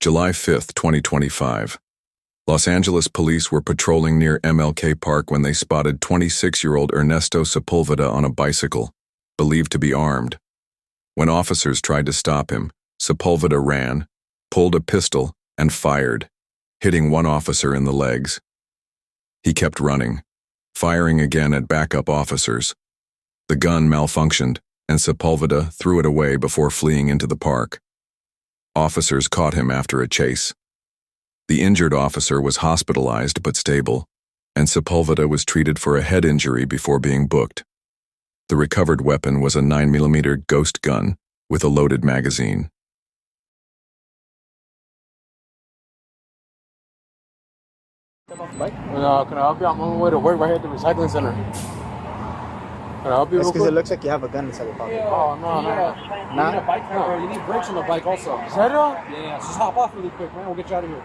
July 5, 2025. Los Angeles police were patrolling near MLK Park when they spotted 26-year-old Ernesto Sepulveda on a bicycle, believed to be armed. When officers tried to stop him, Sepulveda ran, pulled a pistol, and fired, hitting one officer in the legs. He kept running, firing again at backup officers. The gun malfunctioned, and Sepulveda threw it away before fleeing into the park. Officers caught him after a chase. The injured officer was hospitalized but stable, and Sepulveda was treated for a head injury before being booked. The recovered weapon was a 9mm ghost gun with a loaded magazine. Can I help you? I'm on my way to work right here at the recycling center. Can I help you? It's because it looks like you have a gun inside your pocket. Oh, no. Nah? You need a bike camera. You need brakes on the bike also. Is that all? Yeah. Just hop off really quick, man. We'll get you out of here.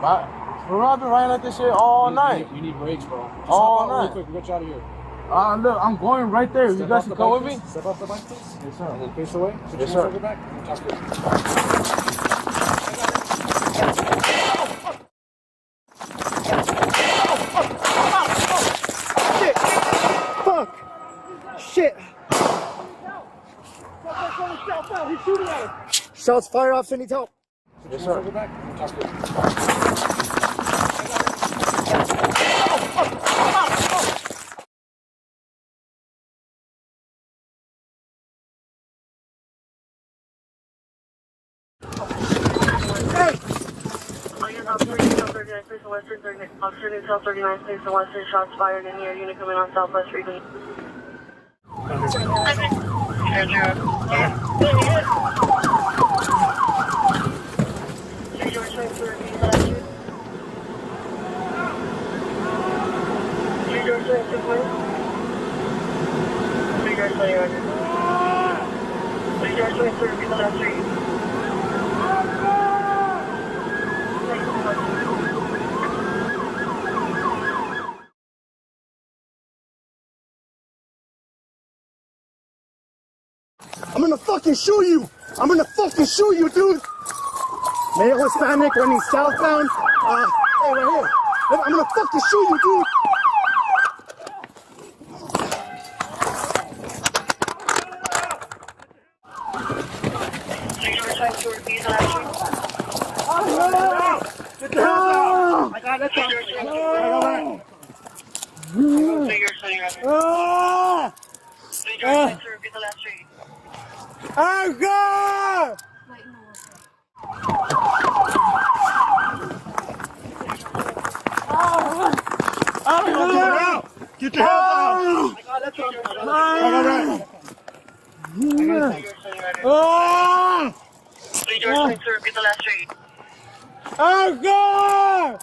But I've been riding like this shit all night. You need brakes, bro. Just all hop off really night. quick. We'll get you out of here. Look, I'm going right there. You guys can come with me? Step off the bike, please. Yes, sir. And then face away. Yes, sir. Back. Shit! He's shooting at us! Shots fired off, needs help. Yes, sir. Back. Officer Newtel 39, place the Western shots fired in your unit coming on Southwest Region. I'm gonna fucking shoot you! I'm gonna fucking shoot you, dude! Male Hispanic running southbound. Hey, right here. I'm gonna fucking shoot you, dude! Get the hell out! I got it. Oh God! Get your hands out! Oh God!